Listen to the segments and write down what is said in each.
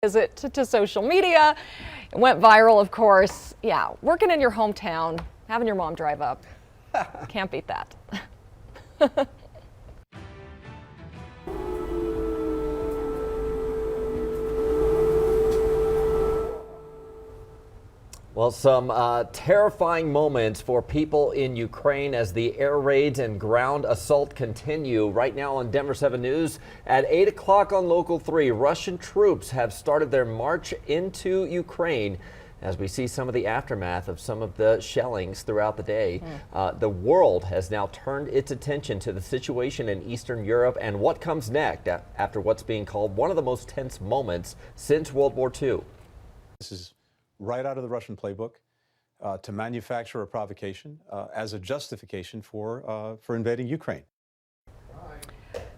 Visit to social media. It went viral, of course. Yeah, working in your hometown, having your mom drive up. Can't beat that. Well, some terrifying moments for people in Ukraine as the air raids and ground assault continue. Right now on Denver 7 News at 8 o'clock on Local 3, Russian troops have started their march into Ukraine as we see some of the aftermath of some of the shellings throughout the day. The world has now turned its attention to the situation in Eastern Europe and what comes next after what's being called one of the most tense moments since World War II. This is right out of the Russian playbook to manufacture a provocation as a justification for invading Ukraine.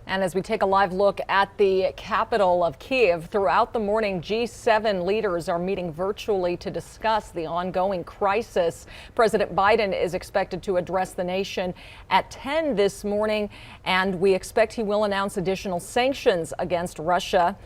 And as we take a live look at the capital of Kyiv, throughout the morning, G7 leaders are meeting virtually to discuss the ongoing crisis. President Biden is expected to address the nation at 10 this morning, and we expect he will announce additional sanctions against Russia.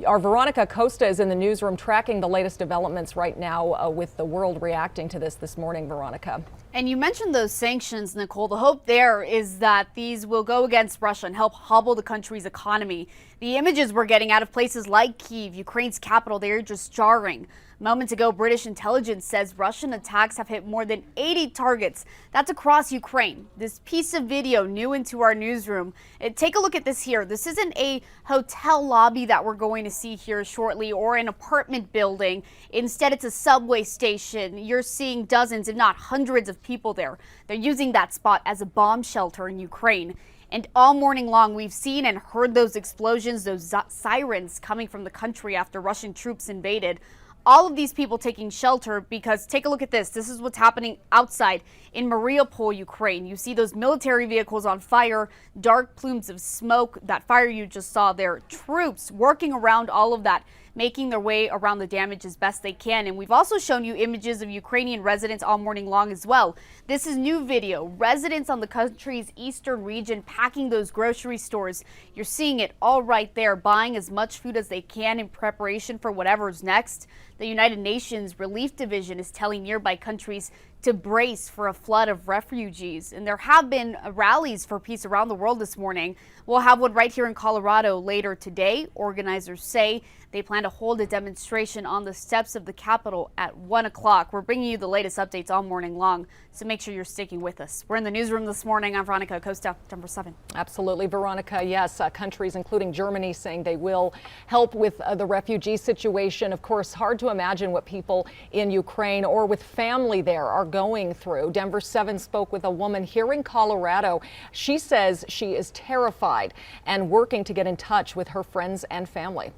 Our Veronica Costa is in the newsroom tracking the latest developments right now with the world reacting to this morning, Veronica. And you mentioned those sanctions, Nicole. The hope there is that these will go against Russia and help hobble the country's economy. The images we're getting out of places like Kyiv, Ukraine's capital, they're just jarring. Moments ago, British intelligence says Russian attacks have hit more than 80 targets. That's across Ukraine. This piece of video new into our newsroom. Take a look at this here. This isn't a hotel lobby that we're going to see here shortly or an apartment building. Instead, it's a subway station. You're seeing dozens, if not hundreds of people there. They're using that spot as a bomb shelter in Ukraine. And all morning long, we've seen and heard those explosions, those sirens coming from the country after Russian troops invaded. All of these people taking shelter because take a look at this. This is what's happening outside in Mariupol, Ukraine. You see those military vehicles on fire, dark plumes of smoke, that fire you just saw there. Troops working around all of that, making their way around the damage as best they can. And we've also shown you images of Ukrainian residents all morning long as well. This is new video. Residents on the country's eastern region packing those grocery stores. You're seeing it all right there, buying as much food as they can in preparation for whatever's next. The United Nations Relief Division is telling nearby countries to brace for a flood of refugees. And there have been rallies for peace around the world this morning. We'll have one right here in Colorado later today. Organizers say they plan to hold a demonstration on the steps of the Capitol at 1 o'clock. We're bringing you the latest updates all morning long, so make sure you're sticking with us. We're in the newsroom this morning. I'm Veronica Costa, Denver 7. Absolutely, Veronica. Yes, countries including Germany saying they will help with the refugee situation. Of course, hard to imagine what people in Ukraine or with family there are going through. Denver 7 spoke with a woman here in Colorado. She says she is terrified and working to get in touch with her friends and family.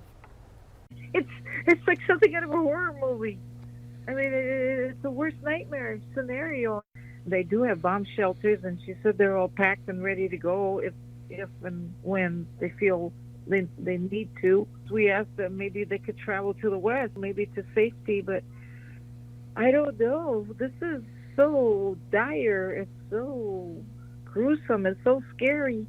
It's like something out of a horror movie. I mean, it's the worst nightmare scenario. They do have bomb shelters, and she said they're all packed and ready to go if and when they feel they need to. We asked them maybe they could travel to the west, maybe to safety, but I don't know. This is so dire. It's so gruesome. It's so scary.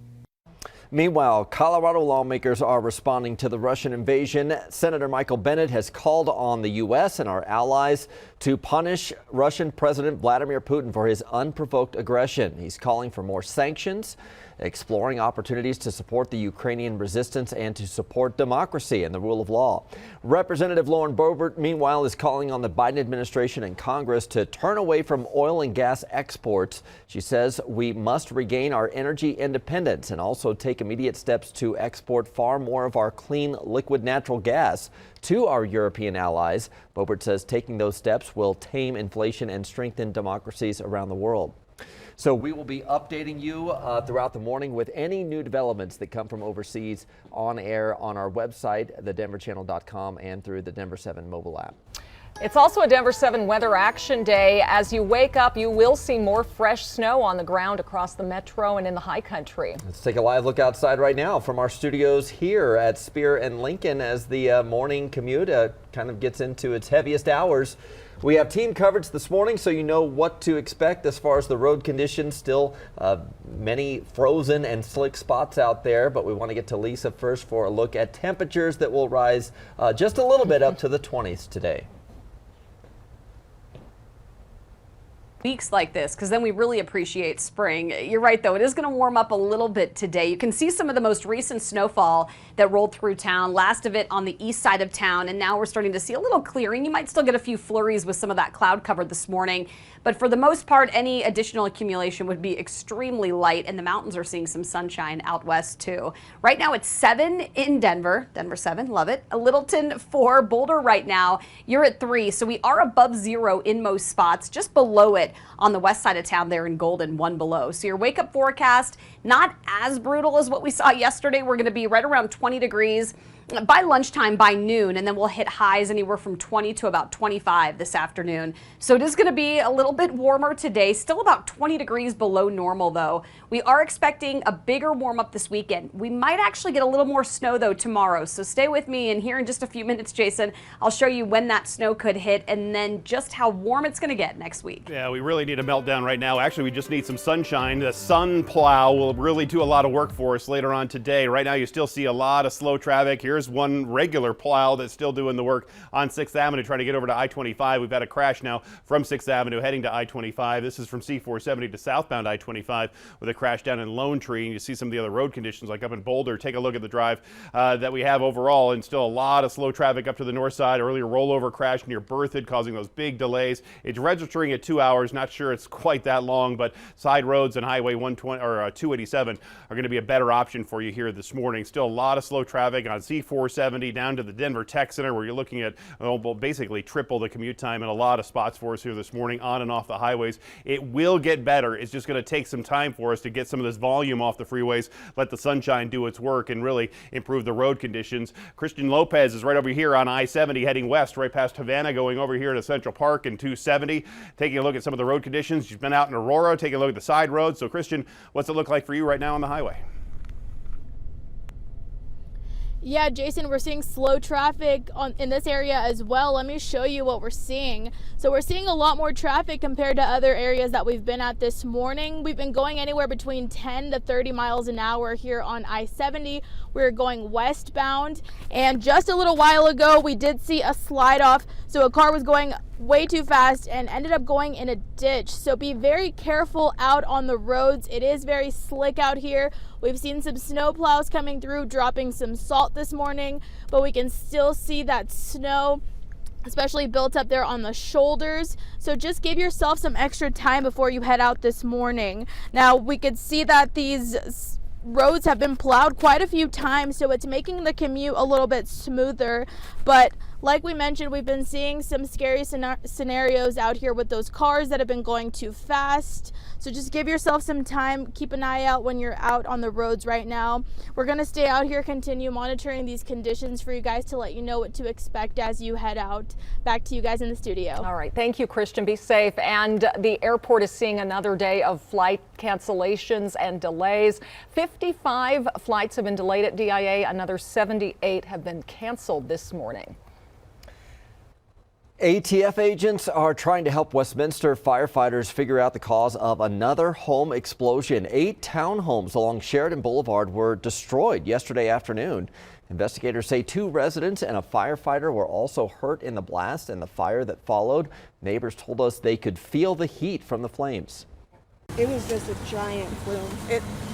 Meanwhile, Colorado lawmakers are responding to the Russian invasion. Senator Michael Bennet has called on the U.S. and our allies to punish Russian President Vladimir Putin for his unprovoked aggression. He's calling for more sanctions, exploring opportunities to support the Ukrainian resistance and to support democracy and the rule of law. Representative Lauren Boebert, meanwhile, is calling on the Biden administration and Congress to turn away from oil and gas exports. She says we must regain our energy independence and also take immediate steps to export far more of our clean liquid natural gas to our European allies. Boebert says taking those steps will tame inflation and strengthen democracies around the world. So we will be updating you throughout the morning with any new developments that come from overseas on air on our website, thedenverchannel.com, and through the Denver 7 mobile app. It's also a Denver 7 Weather Action Day. As you wake up, you will see more fresh snow on the ground across the metro and in the high country. Let's take a live look outside right now from our studios here at Spear and Lincoln as the morning commute kind of gets into its heaviest hours. We have team coverage this morning, so you know what to expect as far as the road conditions. Still many frozen and slick spots out there, but we want to get to Lisa first for a look at temperatures that will rise just a little bit up to the 20s today. Weeks like this, because then we really appreciate spring. You're right, though, it is going to warm up a little bit today. You can see some of the most recent snowfall that rolled through town, last of it on the east side of town, and now we're starting to see a little clearing. You might still get a few flurries with some of that cloud cover this morning, but for the most part, any additional accumulation would be extremely light, and the mountains are seeing some sunshine out west too. Right now it's 7 in Denver, Denver 7, love it. A Littleton 4, Boulder right now, you're at 3, so we are above 0 in most spots, just below it on the west side of town there in Golden, 1 below. So your wake up forecast, not as brutal as what we saw yesterday. We're going to be right around 20 degrees by lunchtime, by noon, and then we'll hit highs anywhere from 20 to about 25 this afternoon. So it is going to be a little bit warmer today, still about 20 degrees below normal though. We are expecting a bigger warm up this weekend. We might actually get a little more snow though tomorrow, so stay with me, and here in just a few minutes, Jason, I'll show you when that snow could hit and then just how warm it's going to get next week. Yeah, we really need a meltdown right now. Actually, we just need some sunshine. The sun plow will really do a lot of work for us later on today. Right now, you still see a lot of slow traffic. Here's one regular plow that's still doing the work on 6th Avenue, trying to get over to I-25. We've had a crash now from 6th Avenue heading to I-25. This is from C-470 to southbound I-25 with a crash down in Lone Tree. And you see some of the other road conditions like up in Boulder. Take a look at the drive that we have overall, and still a lot of slow traffic up to the north side. Earlier rollover crash near Berthoud causing those big delays. It's registering at 2 hours. Not sure it's quite that long, but side roads and Highway 120 or 287 are going to be a better option for you here this morning. Still a lot of slow traffic on C-470 down to the Denver Tech Center, where you're looking at basically triple the commute time in a lot of spots for us here this morning on and off the highways. It will get better. It's just going to take some time for us to get some of this volume off the freeways, let the sunshine do its work, and really improve the road conditions. Christian Lopez is right over here on I-70 heading west, right past Havana, going over here to Central Park and 270. Taking a look at some of the road conditions. She's been out in Aurora, taking a look at the side roads. So Christian, what's it look like for you right now on the highway? Yeah, Jason, we're seeing slow traffic in this area as well. Let me show you what we're seeing. So we're seeing a lot more traffic compared to other areas that we've been at this morning. We've been going anywhere between 10 to 30 miles an hour here on I-70. We're going westbound, and just a little while ago we did see a slide off. So a car was going way too fast and ended up going in a ditch. So be very careful out on the roads. It is very slick out here. We've seen some snow plows coming through, dropping some salt this morning, but we can still see that snow, especially built up there on the shoulders. So just give yourself some extra time before you head out this morning. Now we could see that these roads have been plowed quite a few times, so it's making the commute a little bit smoother, but like we mentioned, we've been seeing some scary scenarios out here with those cars that have been going too fast. So just give yourself some time. Keep an eye out when you're out on the roads right now. We're going to stay out here, continue monitoring these conditions for you guys to let you know what to expect as you head out. Back to you guys in the studio. All right. Thank you, Christian. Be safe. And the airport is seeing another day of flight cancellations and delays. 55 flights have been delayed at DIA. Another 78 have been canceled this morning. ATF agents are trying to help Westminster firefighters figure out the cause of another home explosion. 8 townhomes along Sheridan Boulevard were destroyed yesterday afternoon. Investigators say 2 residents and a firefighter were also hurt in the blast and the fire that followed. Neighbors told us they could feel the heat from the flames. It was just a giant flume.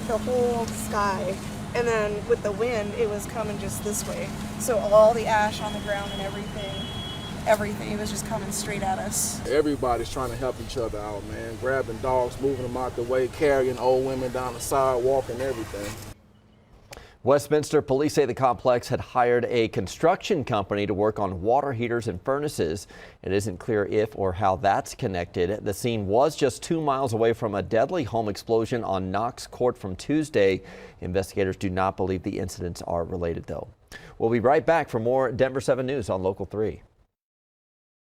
The whole sky. And then with the wind, it was coming just this way. So all the ash on the ground and everything, it was just coming straight at us. Everybody's trying to help each other out, man. Grabbing dogs, moving them out the way, carrying old women down the sidewalk and everything. Westminster police say the complex had hired a construction company to work on water heaters and furnaces. It isn't clear if or how that's connected. The scene was just 2 miles away from a deadly home explosion on Knox Court from Tuesday. Investigators do not believe the incidents are related, though. We'll be right back for more Denver 7 News on Local 3.